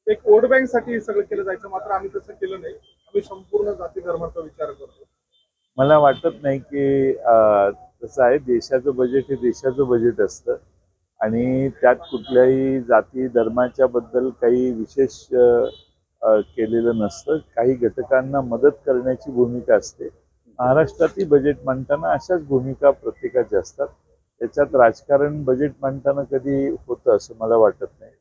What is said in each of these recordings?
एक vote bank साठी सगळं केलं जायचं, मात्र आम्ही तसं केलं नाही. आम्ही संपूर्ण जाती धर्माचा विचार करतो. मला वाटत नाही की तसं आहे. देशाचं बजेट हे देशाचं बजेट असतं आणि त्यात कुठल्याही जाती धर्माच्या बद्दल काही विशेष केलेलं नसतं. काही घटकांना मदत करण्याची भूमिका असते. महाराष्ट्रातही बजेट मांडताना अशाच भूमिका प्रत्येकाच्या असतात. त्याच्यात राजकारण बजेट मांडताना कधी होतं असं मला वाटत नाही.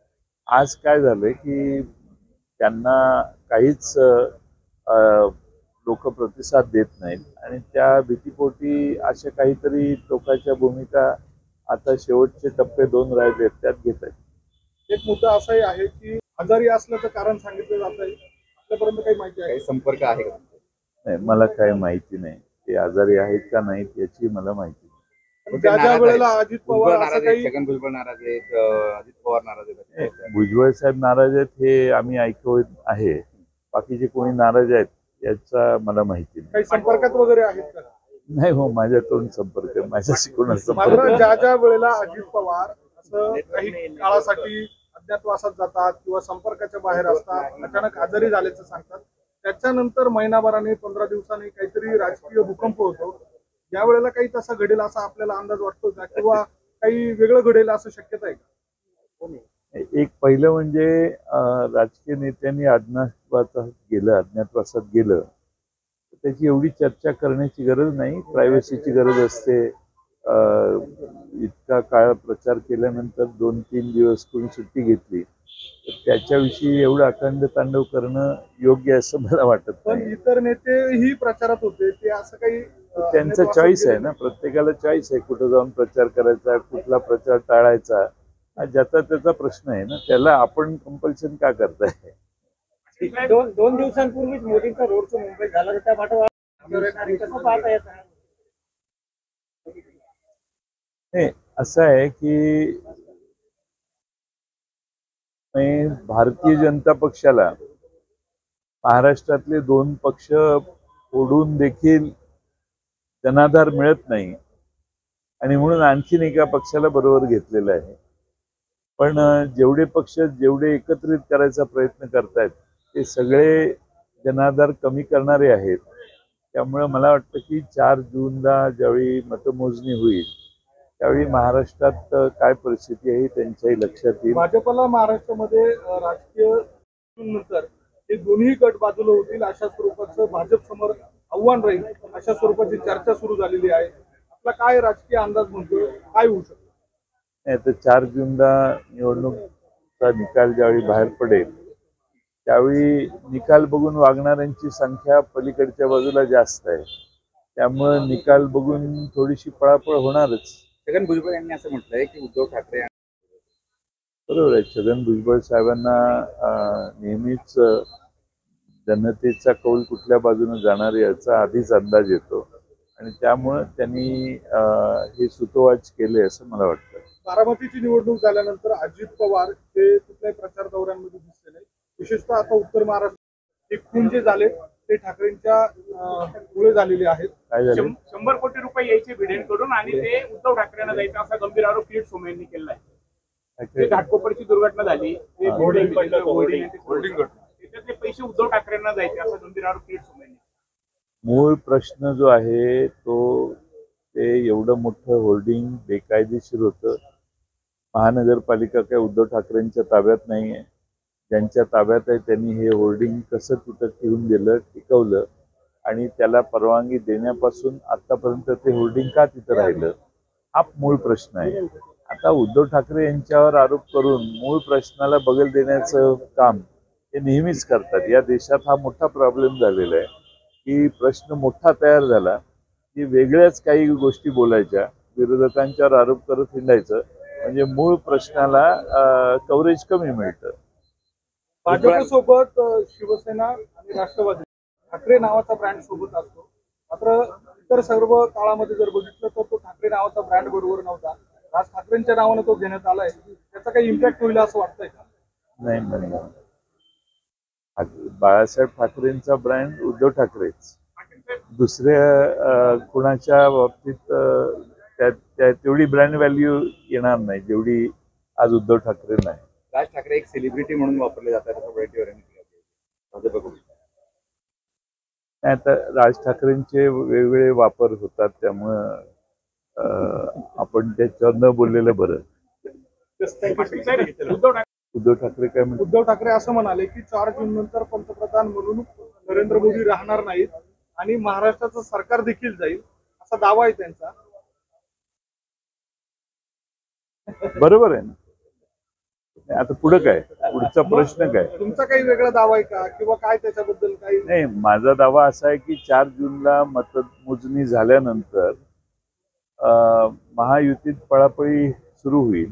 आज काय झालंय की त्यांना काहीच लोक प्रतिसाद देत नाहीत आणि त्या भीतीपोटी अशा काहीतरी लोकांच्या भूमिका आता शेवटचे टप्पे 2 राहिले त्यात घेत आहेत. एक मुद्दा असाही आहे की आजारी असल्याचं कारण सांगितलं जात आहे. आपल्यापर्यंत काही माहिती आहे? संपर्क आहे का? नाही, मला काही माहिती नाही. ते आजारी आहेत का नाहीत याची मला माहिती नाही. ज्या वेळेला अजित पवार असं काही छगन भुजबळ नाराज आहेत, अजित पवार नाराज आहेत, भुजबळ साहेब नाराज आहेत हे आम्ही ऐकत आहे. बाकीचे कोणी नाराज आहेत याचा मला माहिती नाही. काही संपर्कात वगैरे आहेत का? नाही हो, माझ्याकडून संपर्क माझ्याशी कोणाचा मात्र संपर्क ज्या वेळेला अजित पवार असं काही काळासाठी अज्ञातवासात जातात किंवा संपर्काच्या बाहेर असतात, अचानक आजारी झाल्याचं सांगतात, त्याच्यानंतर महिनाभराने 15 दिवसांनी काहीतरी राजकीय भूकंप होतो. या वेळेला काही तसा घडेल असा आपल्याला अंदाज वाटतो का, किंवा काही वेगळं घडेल असं शक्यता आहे का? एक पहिलं म्हणजे राजकीय नेत्यांनी अज्ञातवासात गेलं त्याची एवढी चर्चा करण्याची गरज नाही. प्रायव्हसीची गरज असते. इतका काळ प्रचार केल्यानंतर 2-3 दिवस कोणी सुट्टी घेतली तर त्याच्याविषयी एवढं अखंड तांडव करणं योग्य असं मला वाटत पण नाही. इतर नेतेही प्रचारात होते, ते असं काही त्यांचा चॉईस आहे ना. प्रत्येकाला चॉईस आहे कुठं जाऊन प्रचार करायचा, कुठला प्रचार टाळायचा. हा ज्याचा त्याचा प्रश्न आहे ना. त्याला आपण कंपल्शन का करताय? दोन दिवसांपूर्वीच मोदींचा रोड शो मुंबईत झाला, त्या पाठोपाठ नाही, असं आहे की भारतीय जनता पक्षाला महाराष्ट्रातले 2 पक्ष ओढून देखील जनाधार मिळत नाही आणि म्हणून आणखीन एका पक्षाला बरोबर घेतलेलं आहे. पण जेवढे पक्ष जेवढे एकत्रित करायचा प्रयत्न करतायत ते सगळे जनाधार कमी करणारे आहेत. त्यामुळे मला वाटतं की 4 जूनला ज्यावेळी मतमोजणी होईल त्यावेळी महाराष्ट्रात काय परिस्थिती आहे त्यांच्याही लक्षात येईल. भाजपला महाराष्ट्रामध्ये राजकीय नंतर हे दोन्ही गट बाजूला होतील अशा स्वरूपाचं भाजप समोर आव्हान राहील, अशा स्वरूपाची चर्चा सुरू झालेली आहे. आपला काय राजकीय अंदाज म्हणतोय, काय होऊ शकतो? नाही तर 4 जूनला निवडणूकचा निकाल ज्यावेळी बाहेर पडेल त्यावेळी निकाल बघून वागणाऱ्यांची संख्या पलीकडच्या बाजूला जास्त आहे. त्यामुळे निकाल बघून थोडीशी पळापळ होणारच. छगन भुजबळ यांनी असं म्हटलंय की उद्धव ठाकरे बरोबर आहे. छगन भुजबळ साहेबांना नेहमीच जनतेचा कौल कुठल्या बाजूने जाणार याचा आधीच अंदाज येतो आणि त्यामुळे त्यांनी हे सुतोवाच केले असं मला वाटतं. बारामतीची निवडणूक झाल्यानंतर अजित पवार हे कुठल्याही प्रचार दौऱ्यांमध्ये दिसले नाही. विशेषतः आता उत्तर महाराष्ट्र खून जे झाले ते ठाकरेंच्या मुळे झालेले आहेत. 100 कोटी रुपये यायचे भिडेंकडून आणि ते उद्धव ठाकरेंना जायचं असा गंभीर आरोप किरीट सोमय्या यांनी केला आहे. घाटकोपरची दुर्घटना झाली, त्याच्यातले पैसे उद्धव ठाकरेंना जायचे असा गंभीर आरोप किरीट सोमय्या यांनी. मूळ प्रश्न जो आहे तो ते एवढं मोठं होर्डिंग बेकायदेशीर होतं. महानगरपालिका काही उद्धव ठाकरेंच्या ताब्यात नाही आहे. ज्यांच्या ताब्यात आहे त्यांनी हे होर्डिंग कसं तिथं ठेवून दिलं, टिकवलं आणि त्याला परवानगी देण्यापासून आतापर्यंत ते होर्डिंग का तिथं राहिलं हा मूळ प्रश्न आहे. आता उद्धव ठाकरे यांच्यावर आरोप करून मूळ प्रश्नाला बगल देण्याचं काम ते नेहमीच करतात. या देशात हा मोठा प्रॉब्लेम झालेला आहे की प्रश्न मोठा तयार झाला की वेगळ्याच काही गोष्टी बोलायच्या, विरोधकांच्यावर आरोप करत हिंडायचं, म्हणजे मूळ प्रश्नाला कव्हरेज कमी मिळतं. भाजपसोबत शिवसेना आणि राष्ट्रवादी ठाकरे नावाचा ब्रँड सोबत असतो, मात्र इतर सर्व काळामध्ये जर बघितलं तर तो ठाकरे नावाचा ब्रँड बरोबर नव्हता. राज ठाकरेंच्या नावानं तो घेण्यात आलाय. त्याचा काही इम्पॅक्ट होईल असं वाटतंय का? नाही, बाळासाहेब ठाकरेंचा ब्रँड उद्धव ठाकरेच. दुसऱ्या कुणाच्या बाबतीत तेवढी ब्रँड व्हॅल्यू येणार नाही जेवढी आज उद्धव ठाकरेंना आहे. राज ठाकरे एक सेलिब्रिटी म्हणून वापरले जातात असं वडेट्टीवारांनी केलं भाजपकडून. नाही, आता राज ठाकरेंचे वेगवेगळे वापर होतात, त्यामुळं आपण त्याच्यावर न बोललेलं बरं. उद्धव ठाकरे उद्धव ठाकरे काय म्हणतात? उद्धव ठाकरे असं म्हणाले की 4 जून नंतर पंतप्रधान म्हणून नरेंद्र मोदी राहणार नाहीत आणि महाराष्ट्राचं सरकार देखील जाईल, असा दावा आहे त्यांचा. बरोबर आहे ना. आता पुढं काय, पुढचा प्रश्न काय? तुमचा काही वेगळा दावा आहे का किंवा काय त्याच्याबद्दल काही? नाही, माझा दावा असा आहे की 4 जूनला मतमोजणी झाल्यानंतर महायुतीत पळापळी सुरू होईल.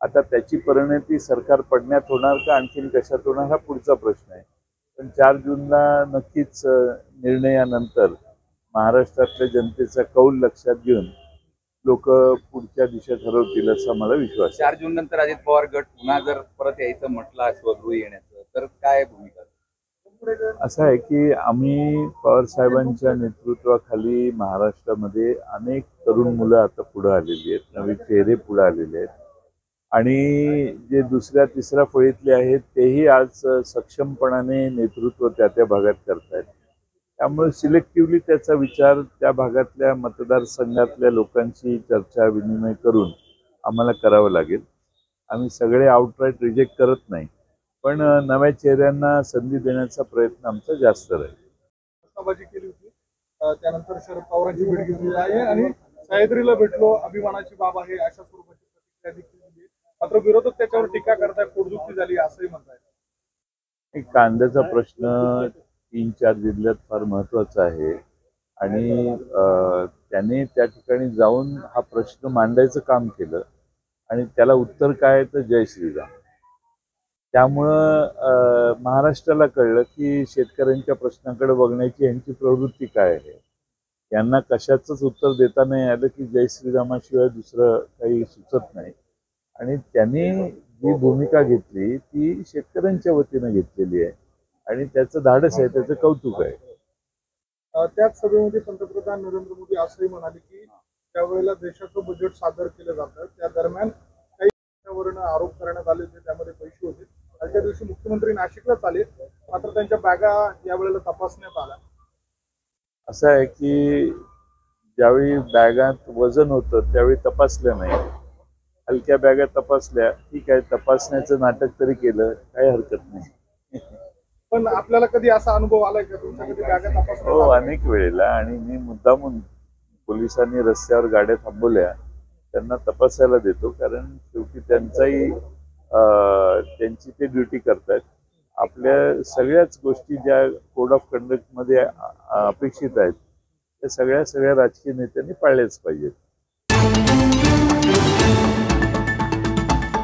आता त्याची परिणती सरकार पडण्यात होणार का आणखीन कशात होणार हा पुढचा प्रश्न आहे. पण 4 जूनला नक्कीच निर्णयानंतर महाराष्ट्रातल्या जनतेचा कौल लक्षात घेऊन लोक पुढच्या दिशा ठरवतील असा मला विश्वास आहे. 4 जून नंतर अजित पवार गट पुन्हा जर परत यायचं म्हटलं स्वगृही येण्याचं तर काय भूमिका? असं आहे की आम्ही पवार साहेबांच्या नेतृत्वाखाली महाराष्ट्रामध्ये अनेक तरुण मुलं आता पुढे आलेली आहेत, नवे चेहरे पुढे आलेले आहेत आणि जे दुसऱ्या तिसऱ्या फळीतले आहेत तेही आज सक्षमपणाने नेतृत्व त्या भागात करतायत. त्यामुळे सिलेक्टिव्हली त्याचा विचार त्या भागातल्या मतदारसंघातल्या लोकांशी चर्चा विनिमय करून आम्हाला करावं लागेल. आम्ही सगळे आउटराईट रिजेक्ट करत नाही, पण नव्या चेहऱ्यांना संधी देण्याचा प्रयत्न आमचा जास्त राहील. घोषणाबाजी केली होती, त्यानंतर शरद पवारांची भेट घेतली आहे आणि सह्याद्रीला भेटलो, अभिमानाची बाब आहे अशा स्वरूपाची प्रतिक्रिया देखील दिली. मात्र विरोधक त्याच्यावर टीका करताय, पोटदुखी झाली असंही म्हणताय. कांद्याचा प्रश्न 3-4 जिल्ह्यात फार महत्वाचा आहे आणि त्याने त्या ठिकाणी जाऊन हा प्रश्न मांडायचं काम केलं आणि त्याला उत्तर काय तर जय श्रीराम. त्यामुळं महाराष्ट्राला कळलं की शेतकऱ्यांच्या प्रश्नाकडे बघण्याची यांची प्रवृत्ती काय आहे. यांना कशाचंच उत्तर देता नाही आलं की जय श्रीरामाशिवाय दुसरं काही सुचत नाही आणि त्यांनी जी भूमिका घेतली ती शेतकऱ्यांच्या वतीनं घेतलेली आहे आणि त्याचं धाडस आहे, त्याचं कौतुक आहे. त्याच सभेमध्ये पंतप्रधान नरेंद्र मोदी असंही म्हणाले की त्यावेळेला देशाचं बजेट सादर केलं जातं, त्या दरम्यान काही त्याच्यावरून आरोप करण्यात आले होते, त्यामध्ये पैसे होते. कालच्या दिवशी मुख्यमंत्री नाशिकलाच आले, मात्र त्यांच्या बॅगा यावेळेला तपासण्यात आल्या. असं आहे की ज्यावेळी बॅगात वजन होतं त्यावेळी तपासल्या नाही, हलक्या बॅगा तपासल्या, ठीक आहे, तपासण्याचं नाटक तरी केलं, काही हरकत नाही. पण आपल्याला कधी असा अनुभव आलाय का तुमच्या कधी बॅगा हो, तपासण्यात? अनेक वेळेला. आणि मी मुद्दामून पोलिसांनी रस्त्यावर गाड्या थांबवल्या त्यांना तपासायला देतो, कारण शेवटी त्यांची ते ड्युटी करतात. आपल्या सगळ्याच गोष्टी ज्या कोड ऑफ कंडक्टमध्ये अपेक्षित आहेत त्या सगळ्या राजकीय नेत्यांनी पाळल्याच पाहिजेत.